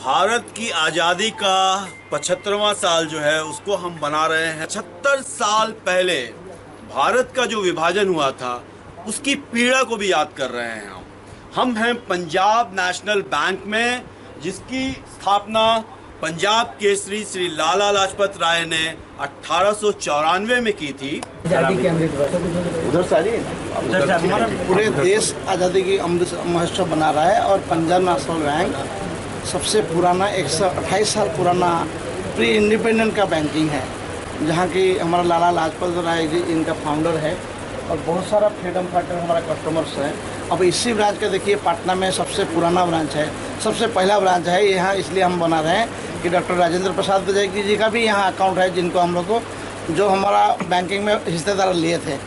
भारत की आज़ादी का 75वां साल जो है उसको हम मना रहे हैं। 76 साल पहले भारत का जो विभाजन हुआ था उसकी पीड़ा को भी याद कर रहे हैं हम हैं पंजाब नेशनल बैंक में, जिसकी स्थापना पंजाब केसरी श्री लाला लाजपत राय ने 1894 में की थी। आज़ादी के अमृत उधर से हमारा पूरे देश आज़ादी की अमृत महोत्सव बना रहा है और पंजाब नेशनल बैंक सबसे पुराना 128 साल पुराना प्री इंडिपेंडेंट का बैंकिंग है, जहाँ की हमारा लाला लाजपत राय जी इनका फाउंडर है और बहुत सारा फ्रीडम फाइटर हमारा कस्टमर्स है। अब इसी ब्रांच का देखिए पटना में सबसे पुराना ब्रांच है, सबसे पहला ब्रांच है यहाँ, इसलिए हम बना रहे हैं कि डॉक्टर राजेंद्र प्रसाद विजय जी का भी यहाँ अकाउंट है, जिनको हम लोग को जो हमारा बैंकिंग में हिस्सेदार लिए थे।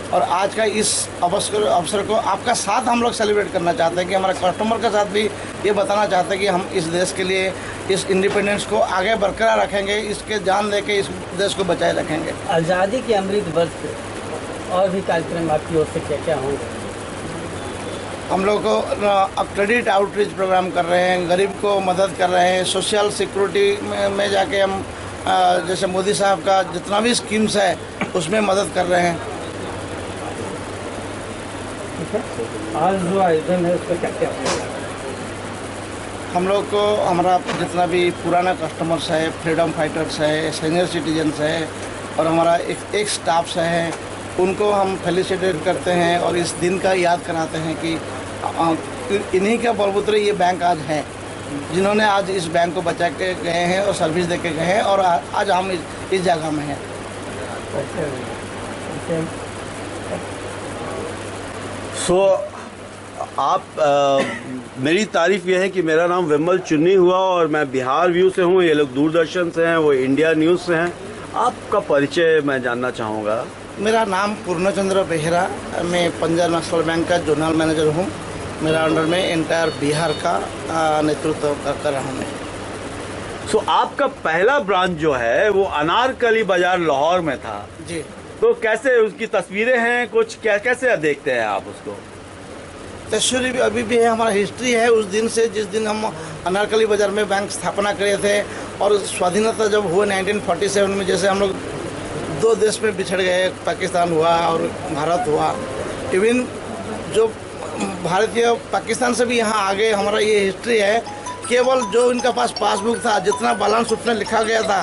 और आज का इस अवसर को आपका साथ हम लोग सेलिब्रेट करना चाहते हैं कि हमारे कस्टमर के साथ भी ये बताना चाहते हैं कि हम इस देश के लिए इस इंडिपेंडेंस को आगे बरकरार रखेंगे, इसके जान दे के इस देश को बचाए रखेंगे। आज़ादी के अमृत वर्ष पे और भी कार्यक्रम आपकी ओर से क्या क्या होंगे? हम लोग को क्रेडिट आउटरीच प्रोग्राम कर रहे हैं, गरीब को मदद कर रहे हैं, सोशल सिक्योरिटी में जाके हम जैसे मोदी साहब का जितना भी स्कीम्स है उसमें मदद कर रहे हैं। आज जो आयोजन है उसका क्या क्या होगा? हम लोग को हमारा जितना भी पुराना कस्टमर्स है, फ्रीडम फाइटर्स है, सीनियर सिटीजन्स है और हमारा एक स्टाफ्स है, उनको हम फेलिसिटेट करते हैं और इस दिन का याद कराते हैं कि इन्हीं के बलबूते ये बैंक आज है, जिन्होंने आज इस बैंक को बचा के गए हैं और सर्विस दे के गए हैं और आज हम इस जगह में हैं। आप मेरी तारीफ यह है कि मेरा नाम विमल चुन्नी हुआ और मैं बिहार व्यू से हूँ, ये लोग दूरदर्शन से हैं, वो इंडिया न्यूज़ से हैं। आपका परिचय मैं जानना चाहूँगा। मेरा नाम पूर्णचंद्र बेहरा, मैं पंजाब नेशनल बैंक का जोनल मैनेजर हूँ। मेरा अंडर में एंटायर बिहार का नेतृत्व कर रहा हूँ मैं। आपका पहला ब्रांच जो है वो अनारकली बाजार लाहौर में था जी। तो कैसे उसकी तस्वीरें हैं कुछ, क्या कैसे देखते हैं आप उसको? तस्वीर भी अभी भी है, हमारा हिस्ट्री है उस दिन से जिस दिन हम अनारकली बाजार में बैंक स्थापना करे थे और स्वाधीनता जब हुआ 1947 में, जैसे हम लोग दो देश में बिछड़ गए, पाकिस्तान हुआ और भारत हुआ, इवन जो भारतीय पाकिस्तान से भी यहाँ आ गए, हमारा ये हिस्ट्री है। केवल जो इनका पास पासबुक था, जितना बैलेंस उसमें लिखा गया था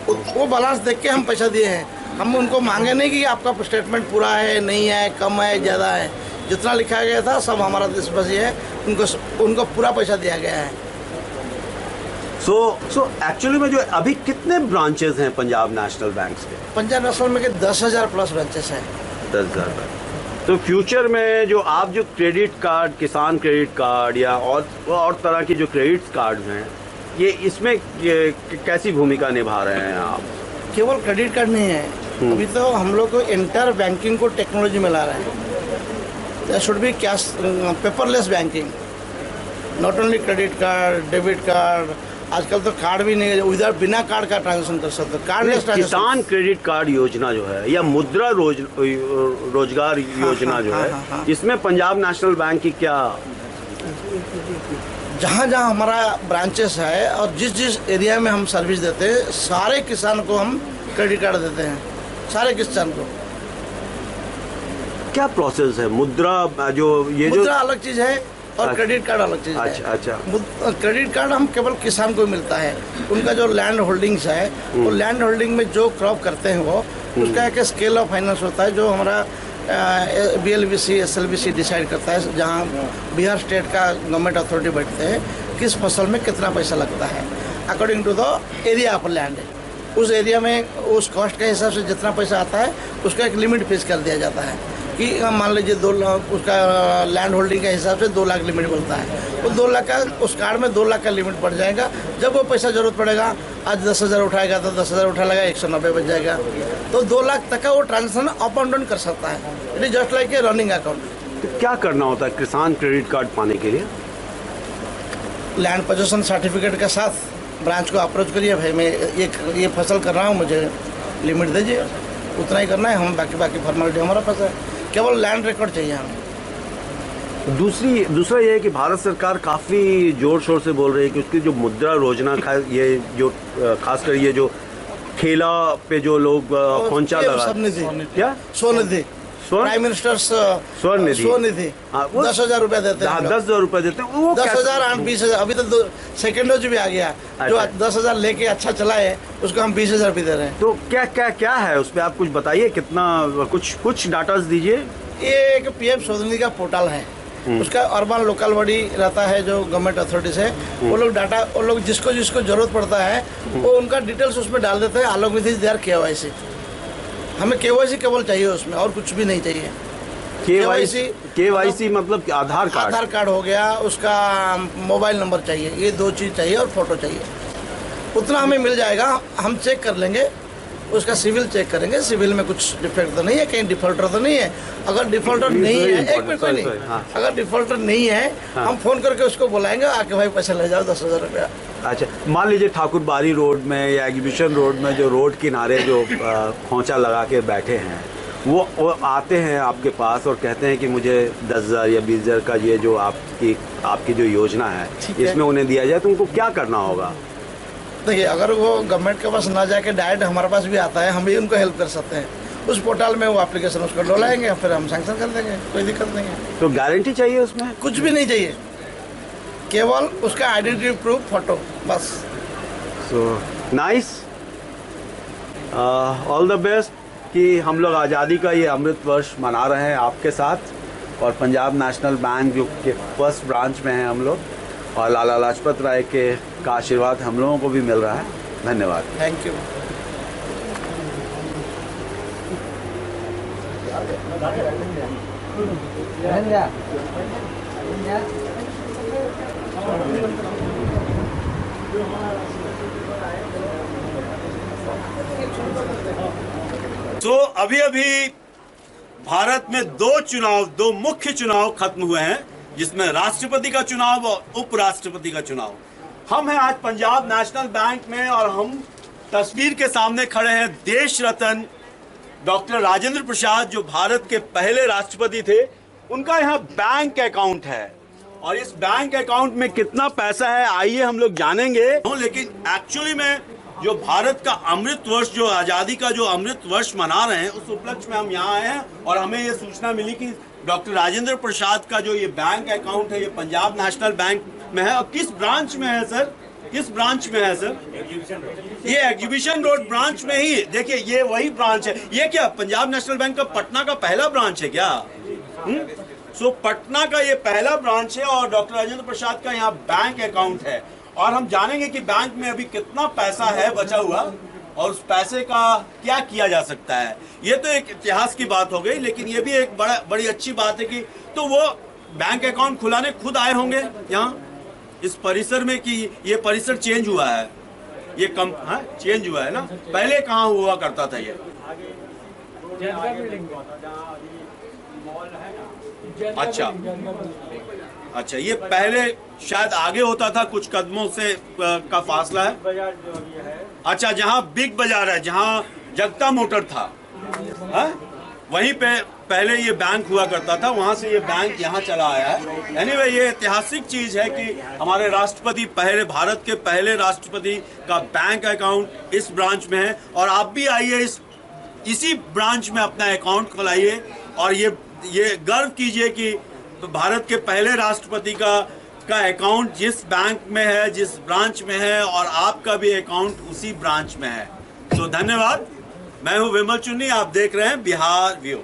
वो बैलेंस देख के हम पैसा दिए हैं। हम उनको मांगे नहीं कि आपका स्टेटमेंट पूरा है, नहीं है, कम है, ज़्यादा है, जितना लिखा गया था सब हमारा देशवासी है, उनको पूरा पैसा दिया गया है। सो एक्चुअली में जो अभी कितने ब्रांचेस हैं पंजाब नेशनल बैंक के? पंजाब नेशनल में के 10,000 प्लस ब्रांचेस हैं। 10,000। तो फ्यूचर में जो आप जो क्रेडिट कार्ड, किसान क्रेडिट कार्ड या और तरह की जो क्रेडिट कार्ड हैं, ये इसमें कैसी भूमिका निभा रहे हैं आप? केवल क्रेडिट कार्ड नहीं है, अभी तो हम लोग को इंटर बैंकिंग को टेक्नोलॉजी में ला रहे हैं। There should be cash paperless banking, not only credit card, debit card, आजकल तो कार्ड भी नहीं है, उधर बिना कार्ड का ट्रांजेक्शन कर सकते हो। कार्डलेस किसान क्रेडिट कार्ड योजना जो है या मुद्रा रोजगार योजना जो है, इसमें पंजाब नेशनल बैंक की क्या? जहाँ जहाँ हमारा ब्रांचेस है और जिस जिस एरिया में हम सर्विस देते हैं, सारे किसान को हम क्रेडिट कार्ड देते हैं, सारे किसान को। क्या प्रोसेस है? मुद्रा जो मुद्रा अलग चीज़ है और क्रेडिट कार्ड अलग चीज़ है। अच्छा। क्रेडिट कार्ड हम केवल किसान को मिलता है, उनका जो लैंड होल्डिंग्स है, वो लैंड होल्डिंग में जो क्रॉप करते हैं वो उसका एक स्केल ऑफ फाइनेंस होता है, जो हमारा BLBC SLBC डिसाइड करता है, जहाँ बिहार स्टेट का गवर्नमेंट अथॉरिटी बैठते हैं, किस फसल में कितना पैसा लगता है according to the area of land. उस एरिया में उस कॉस्ट के हिसाब से जितना पैसा आता है उसका एक लिमिट फिक्स कर दिया जाता है कि मान लीजिए 2 लाख उसका लैंड होल्डिंग के हिसाब से 2 लाख लिमिट बनता है, वो 2 लाख का उस कार्ड में 2 लाख का लिमिट पड़ जाएगा। जब वो पैसा जरूरत पड़ेगा, आज 10,000 उठाएगा तो 10,000 उठा लेगा, 190 बच जाएगा, तो 2 लाख तक का वो ट्रांजेक्शन अप एंड डाउन कर सकता है। It is just like a running account. तो क्या करना होता है किसान क्रेडिट कार्ड पाने के लिए? लैंड पोजीशन सर्टिफिकेट के साथ ब्रांच को अप्रोच करिए, भाई मैं ये फसल कर रहा हूँ, मुझे लिमिट दीजिए, उतना ही करना है। हम बाकी फॉर्मेलिटी हमारा पास है, केवल लैंड रिकॉर्ड चाहिए हमें। दूसरा ये है कि भारत सरकार काफ़ी ज़ोर शोर से बोल रही है कि उसकी जो मुद्रा योजना ये जो खासकर ये जो ठेला पे जो लोग खोंचा लगा क्या स्वनिधि प्राइम मिनिस्टर स्वनिधि हाँ, वो 10,000 रुपया देते हैं। 10,000 रुपए देते हैं वो 10,000 हम 20,000 अभी तो सेकेंड डोज भी आ गया। जो 10,000 लेके अच्छा चला है उसको हम 20,000 भी दे रहे हैं। तो क्या है उस पर आप कुछ बताइए, कितना कुछ डाटा दीजिए। ये एक पीएम स्वनिधि का पोर्टल है, उसका अर्बन लोकल बॉडी रहता है जो गवर्नमेंट अथॉरिटीज है, वो लोग डाटा वो लोग जिसको जरूरत पड़ता है वो उनका डिटेल्स उसमें डाल देते हैं। अलॉन्ग विथ देयर केवाईसी, हमें केवाईसी केवल चाहिए उसमें और कुछ भी नहीं चाहिए। केवाईसी मतलब आधार कार्ड हो गया, उसका मोबाइल नंबर चाहिए, ये 2 चीज़ चाहिए और फोटो चाहिए। उतना हमें मिल जाएगा, हम चेक कर लेंगे, उसका सिविल चेक करेंगे, सिविल में कुछ डिफेक्ट तो नहीं है, कहीं डिफॉल्टर तो नहीं है। अगर डिफॉल्टर नहीं है, एक मिनट कोई नहीं, अगर डिफॉल्टर नहीं है हम फोन करके उसको बुलाएंगे, आके भाई पैसा ले जाओ 10,000 रुपया। अच्छा, मान लीजिए ठाकुरबाड़ी रोड में या एग्जीबिशन रोड में जो रोड किनारे जो खोंचा लगा के बैठे हैं वो आते हैं आपके पास और कहते हैं कि मुझे 10,000 या 20,000 का ये जो आपकी जो योजना है इसमें उन्हें दिया जाए, तो उनको क्या करना होगा? देखिए, अगर वो गवर्नमेंट के पास ना जाके डायरेक्ट हमारे पास भी आता है, हम भी उनको हेल्प कर सकते हैं। उस पोर्टल में वो एप्लीकेशन उसको डोलाएंगे, फिर हम सैंक्शन कर देंगे, कोई दिक्कत नहीं है। तो गारंटी चाहिए उसमें? कुछ भी नहीं चाहिए, केवल उसका आइडेंटिटी प्रूफ, फोटो, बस। So nice, all the best कि हम लोग आज़ादी का ये अमृत वर्ष मना रहे हैं आपके साथ, और पंजाब नेशनल बैंक जो के फर्स्ट ब्रांच में हैं हम लोग, और लाला लाजपत राय का आशीर्वाद हम लोगों को भी मिल रहा है। धन्यवाद, थैंक यू। तो अभी भारत में दो मुख्य चुनाव खत्म हुए हैं, जिसमें राष्ट्रपति का चुनाव और उपराष्ट्रपति का चुनाव। हम हैं आज पंजाब नेशनल बैंक में और हम तस्वीर के सामने खड़े हैं देश रत्न डॉक्टर राजेंद्र प्रसाद, जो भारत के पहले राष्ट्रपति थे। उनका यहाँ बैंक अकाउंट है और इस बैंक अकाउंट में कितना पैसा है आइए हम लोग जानेंगे। लेकिन एक्चुअली में जो भारत का अमृत वर्ष, जो आज़ादी का जो अमृत वर्ष मना रहे हैं, उस उपलक्ष्य में हम यहाँ आए हैं और हमें ये सूचना मिली कि डॉक्टर राजेंद्र प्रसाद का जो ये बैंक अकाउंट है ये पंजाब नेशनल बैंक में है। और किस ब्रांच में है सर? किस ब्रांच में है सर? ये एग्जीबिशन रोड ब्रांच में ही। देखिए, ये वही ब्रांच है। ये क्या पंजाब नेशनल बैंक का पटना का पहला ब्रांच है क्या? सो पटना का ये पहला ब्रांच है और डॉक्टर राजेंद्र प्रसाद का यहाँ बैंक अकाउंट है। और हम जानेंगे कि बैंक में अभी कितना पैसा है बचा हुआ और उस पैसे का क्या किया जा सकता है। ये तो एक इतिहास की बात हो गई, लेकिन ये भी एक बड़ी अच्छी बात है कि तो वो बैंक अकाउंट खुलाने खुद आए होंगे यहाँ इस परिसर में, कि ये परिसर चेंज हुआ है, ये चेंज हुआ है ना? पहले कहाँ हुआ करता था ये? अच्छा, ये पहले शायद आगे होता था, कुछ कदमों से का फासला है। अच्छा, जहाँ बिग बाजार है, जहाँ जगता मोटर था, वहीं पे पहले ये बैंक हुआ करता था, वहाँ से ये बैंक यहाँ चला आया है। एनीवे, ये ऐतिहासिक चीज़ है कि हमारे राष्ट्रपति, भारत के पहले राष्ट्रपति का बैंक अकाउंट इस ब्रांच में है। और आप भी आइए इसी ब्रांच में अपना अकाउंट खोलाइए और ये गर्व कीजिए कि भारत के पहले राष्ट्रपति का अकाउंट जिस बैंक में है, जिस ब्रांच में है, और आपका भी अकाउंट उसी ब्रांच में है। तो धन्यवाद। मैं हूं विमल चुन्नी, आप देख रहे हैं बिहार व्यू।